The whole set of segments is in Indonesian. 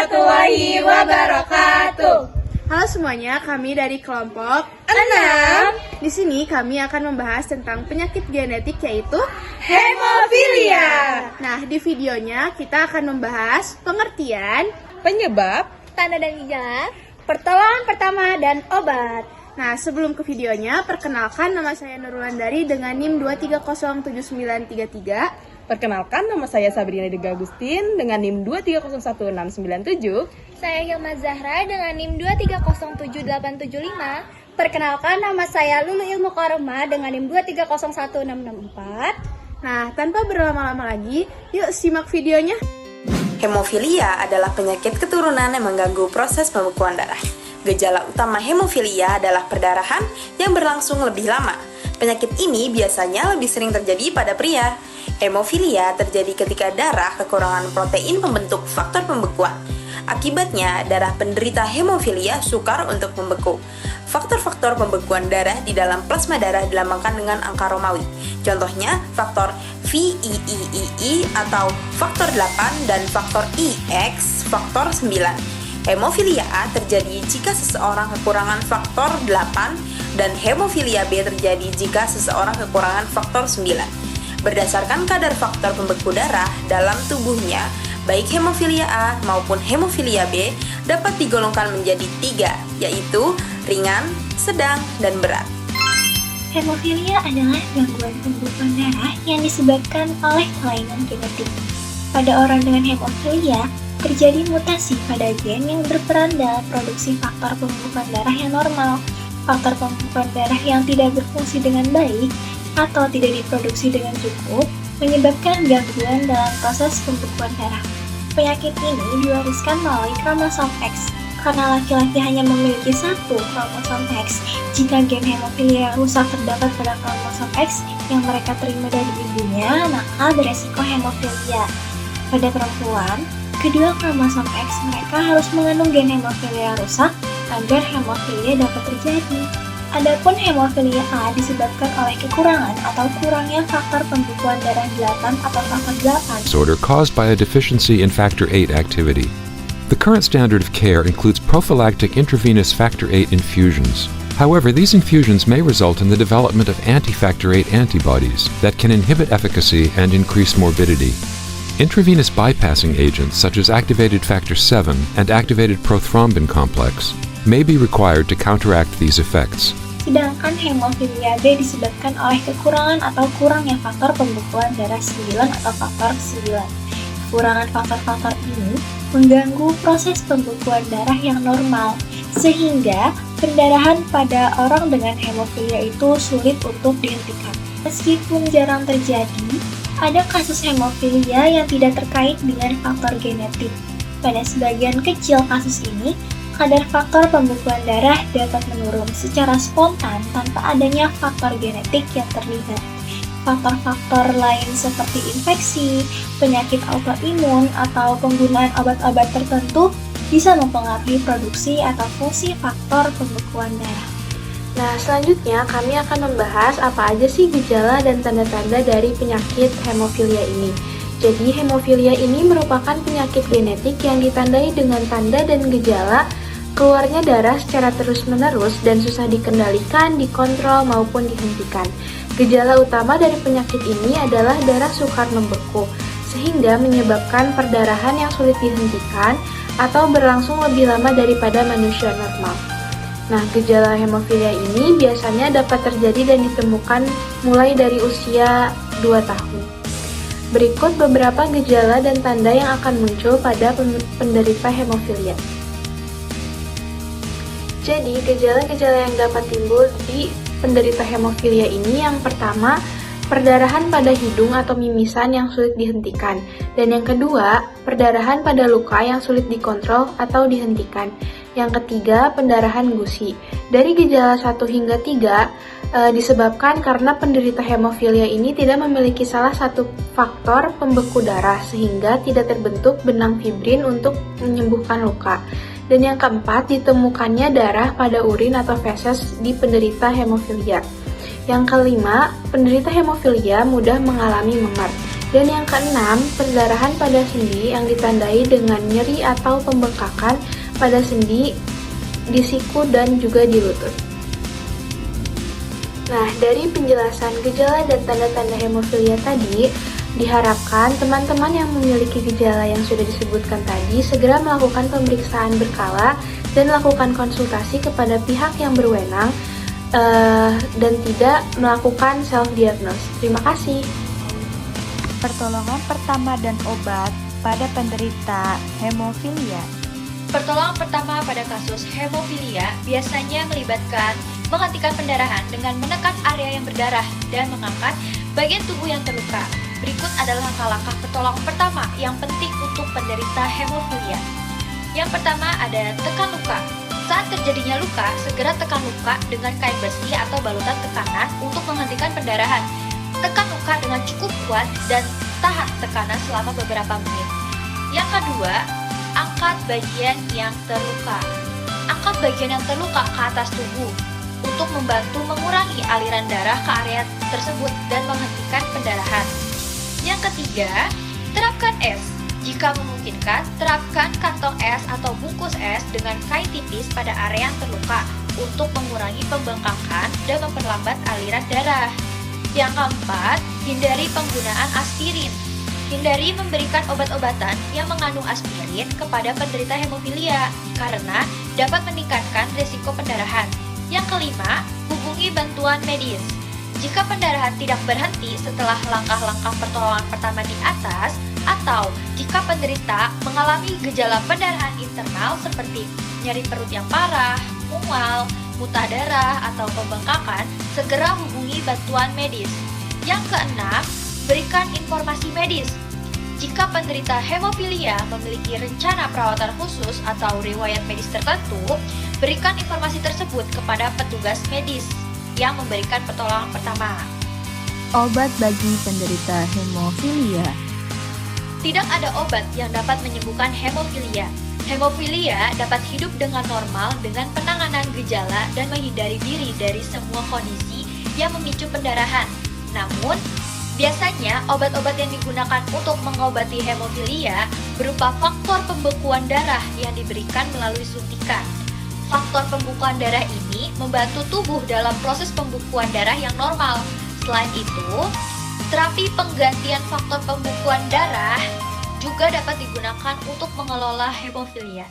warahmatullahi wabarakatuh. Halo semuanya, kami dari kelompok 6. Di sini kami akan membahas tentang penyakit genetik yaitu Hemofilia. Nah, di videonya kita akan membahas pengertian, Penyebab, tanda dan gejala, pertolongan pertama dan obat. Nah, sebelum ke videonya, perkenalkan nama saya Nurlandari dengan NIM 2307933. perkenalkan nama saya Sabrina Dega Agustin dengan NIM 2301697. Saya Hilma Zahra dengan NIM 2307875. Perkenalkan nama saya Lulu Ilmu Korma dengan NIM 2301664. Nah, tanpa berlama-lama lagi, yuk simak videonya. Hemofilia adalah penyakit keturunan yang mengganggu proses pembekuan darah. Gejala utama hemofilia adalah perdarahan yang berlangsung lebih lama. Penyakit ini biasanya lebih sering terjadi pada pria. Hemofilia terjadi ketika darah kekurangan protein pembentuk faktor pembekuan. Akibatnya, darah penderita hemofilia sukar untuk membeku. Faktor-faktor pembekuan darah di dalam plasma darah dilambangkan dengan angka Romawi. Contohnya, faktor VIII atau faktor 8 dan faktor IX faktor 9. Hemofilia A terjadi jika seseorang kekurangan faktor 8 dan hemofilia B terjadi jika seseorang kekurangan faktor 9. Berdasarkan kadar faktor pembeku darah dalam tubuhnya, baik hemofilia A maupun hemofilia B dapat digolongkan menjadi 3, yaitu ringan, sedang, dan berat. Hemofilia adalah gangguan pembekuan darah yang disebabkan oleh kelainan genetik. Pada orang dengan hemofilia, terjadi mutasi pada gen yang berperan dalam produksi faktor pembekuan darah yang normal. Faktor pembekuan darah yang tidak berfungsi dengan baik atau tidak diproduksi dengan cukup menyebabkan gangguan dalam proses pembekuan darah. Penyakit ini diwariskan melalui kromosom X. Karena laki-laki hanya memiliki satu kromosom X, jika gen hemofilia rusak terdapat pada kromosom X yang mereka terima dari ibunya, maka beresiko hemofilia. Pada perempuan, kedua kromosom X mereka harus mengandung gen hemofilia rusak agar hemofilia dapat terjadi. Adapun hemofilia A disebabkan oleh kekurangan atau kurangnya faktor pembekuan darah 8 atau faktor 8. Disorder caused by a deficiency in factor VIII activity. The current standard of care includes prophylactic intravenous factor VIII infusions. However, these infusions may result in the development of anti-factor VIII antibodies that can inhibit efficacy and increase morbidity. Intravenous bypassing agents such as activated factor VII and activated prothrombin complex may be required to counteract these effects. Sedangkan hemofilia B disebabkan oleh kekurangan atau kurangnya faktor pembekuan darah 9 atau faktor 9. Kekurangan faktor-faktor ini mengganggu proses pembekuan darah yang normal, sehingga pendarahan pada orang dengan hemofilia itu sulit untuk dihentikan. Meskipun jarang terjadi, ada kasus hemofilia yang tidak terkait dengan faktor genetik. Pada sebagian kecil kasus ini, kadar faktor pembekuan darah dapat menurun secara spontan tanpa adanya faktor genetik yang terlibat. Faktor-faktor lain seperti infeksi, penyakit autoimun, atau penggunaan obat-obat tertentu bisa mempengaruhi produksi atau fungsi faktor pembekuan darah. Nah, selanjutnya kami akan membahas apa aja sih gejala dan tanda-tanda dari penyakit hemofilia ini. Jadi, hemofilia ini merupakan penyakit genetik yang ditandai dengan tanda dan gejala keluarnya darah secara terus-menerus dan susah dikendalikan, dikontrol, maupun dihentikan. Gejala utama dari penyakit ini adalah darah sukar membeku, sehingga menyebabkan perdarahan yang sulit dihentikan atau berlangsung lebih lama daripada manusia normal. Nah, gejala hemofilia ini biasanya dapat terjadi dan ditemukan mulai dari usia 2 tahun. Berikut beberapa gejala dan tanda yang akan muncul pada penderita hemofilia. Jadi, gejala-gejala yang dapat timbul di penderita hemofilia ini yang pertama, perdarahan pada hidung atau mimisan yang sulit dihentikan. Dan yang kedua, perdarahan pada luka yang sulit dikontrol atau dihentikan. Yang ketiga, pendarahan gusi. Dari gejala 1 hingga 3, disebabkan karena penderita hemofilia ini tidak memiliki salah satu faktor pembeku darah sehingga tidak terbentuk benang fibrin untuk menyembuhkan luka. Dan yang keempat, ditemukannya darah pada urin atau feses di penderita hemofilia. Yang kelima, penderita hemofilia mudah mengalami memar. Dan yang keenam, pendarahan pada sendi yang ditandai dengan nyeri atau pembengkakan pada sendi di siku dan juga di lutut. Nah, dari penjelasan gejala dan tanda-tanda hemofilia tadi, diharapkan teman-teman yang memiliki gejala yang sudah disebutkan tadi segera melakukan pemeriksaan berkala dan lakukan konsultasi kepada pihak yang berwenang dan tidak melakukan self-diagnose. Terima kasih. Pertolongan pertama dan obat pada penderita hemofilia. Pertolongan pertama pada kasus hemofilia biasanya melibatkan menghentikan pendarahan dengan menekan area yang berdarah dan mengangkat bagian tubuh yang terluka. Berikut adalah langkah-langkah pertolongan pertama yang penting untuk penderita hemofilia. Yang pertama ada tekan luka. Saat terjadinya luka, segera tekan luka dengan kain bersih atau balutan tekanan untuk menghentikan pendarahan. Tekan luka dengan cukup kuat dan tahan tekanan selama beberapa menit. Yang kedua, angkat bagian yang terluka. Angkat bagian yang terluka ke atas tubuh untuk membantu mengurangi aliran darah ke area tersebut dan menghentikan pendarahan. Yang ketiga, terapkan es. Jika memungkinkan, terapkan kantong es atau bungkus es dengan kain tipis pada area yang terluka untuk mengurangi pembengkakan dan memperlambat aliran darah. Yang keempat, hindari penggunaan aspirin. Hindari memberikan obat-obatan yang mengandung aspirin kepada penderita hemofilia karena dapat meningkatkan risiko pendarahan. Yang kelima, hubungi bantuan medis. Jika pendarahan tidak berhenti setelah langkah-langkah pertolongan pertama di atas, atau jika penderita mengalami gejala pendarahan internal seperti nyeri perut yang parah, mual, muntah darah, atau pembengkakan, segera hubungi bantuan medis. Yang keenam, berikan informasi medis. Jika penderita hemofilia memiliki rencana perawatan khusus atau riwayat medis tertentu, berikan informasi tersebut kepada petugas medis yang memberikan pertolongan pertama. Obat bagi penderita hemofilia. Tidak ada obat yang dapat menyembuhkan hemofilia. Hemofilia dapat hidup dengan normal dengan penanganan gejala dan menghindari diri dari semua kondisi yang memicu pendarahan. Namun, biasanya obat-obat yang digunakan untuk mengobati hemofilia berupa faktor pembekuan darah yang diberikan melalui suntikan. Faktor pembekuan darah ini membantu tubuh dalam proses pembekuan darah yang normal. Selain itu, terapi penggantian faktor pembekuan darah juga dapat digunakan untuk mengelola hemofilia.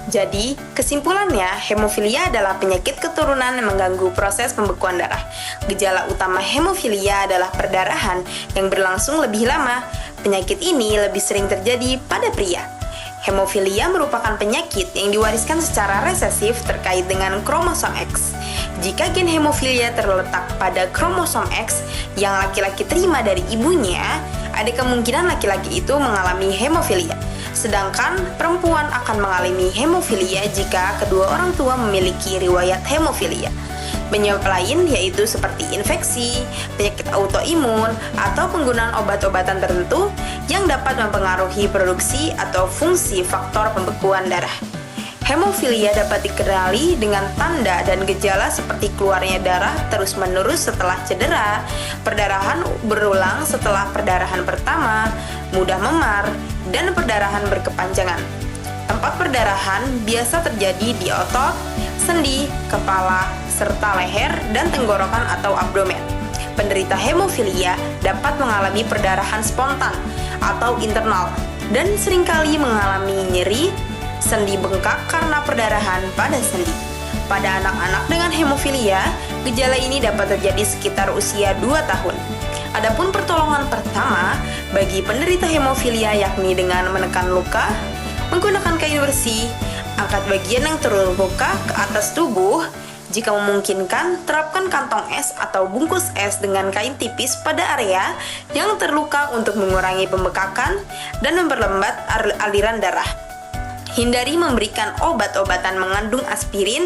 Jadi, kesimpulannya, hemofilia adalah penyakit keturunan yang mengganggu proses pembekuan darah. Gejala utama hemofilia adalah perdarahan yang berlangsung lebih lama. Penyakit ini lebih sering terjadi pada pria. Hemofilia merupakan penyakit yang diwariskan secara resesif terkait dengan kromosom X. Jika gen hemofilia terletak pada kromosom X yang laki-laki terima dari ibunya, ada kemungkinan laki-laki itu mengalami hemofilia. Sedangkan perempuan akan mengalami hemofilia jika kedua orang tua memiliki riwayat hemofilia. Penyebab lain yaitu seperti infeksi, penyakit autoimun, atau penggunaan obat-obatan tertentu yang dapat mempengaruhi produksi atau fungsi faktor pembekuan darah. Hemofilia dapat dikenali dengan tanda dan gejala seperti keluarnya darah terus-menerus setelah cedera, perdarahan berulang setelah perdarahan pertama, mudah memar, dan perdarahan berkepanjangan. Tempat perdarahan biasa terjadi di otot, sendi, kepala, serta leher dan tenggorokan atau abdomen. Penderita hemofilia dapat mengalami perdarahan spontan atau internal dan seringkali mengalami nyeri, sendi bengkak karena perdarahan pada sendi. Pada anak-anak dengan hemofilia, gejala ini dapat terjadi sekitar usia 2 tahun. Adapun pertolongan pertama bagi penderita hemofilia yakni dengan menekan luka, menggunakan kain bersih, angkat bagian yang terluka ke atas tubuh. Jika memungkinkan, terapkan kantong es atau bungkus es dengan kain tipis pada area yang terluka untuk mengurangi pembekakan dan memperlambat aliran darah. Hindari memberikan obat-obatan mengandung aspirin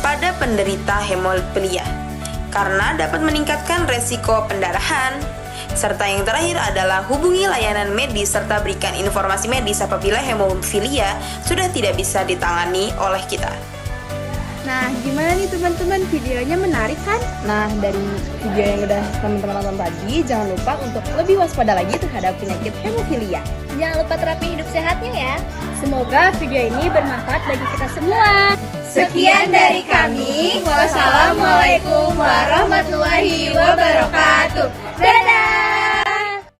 pada penderita hemofilia karena dapat meningkatkan resiko pendarahan. Serta yang terakhir adalah hubungi layanan medis serta berikan informasi medis apabila hemofilia sudah tidak bisa ditangani oleh kita. Nah, Nah, gimana nih teman-teman? Videonya menarik kan? Nah, dari video yang udah teman-teman tonton tadi, jangan lupa untuk lebih waspada lagi terhadap penyakit hemofilia. Jangan lupa terapin hidup sehatnya ya. Semoga video ini bermanfaat bagi kita semua. Sekian dari kami. Wassalamualaikum warahmatullahi wabarakatuh. Dadah!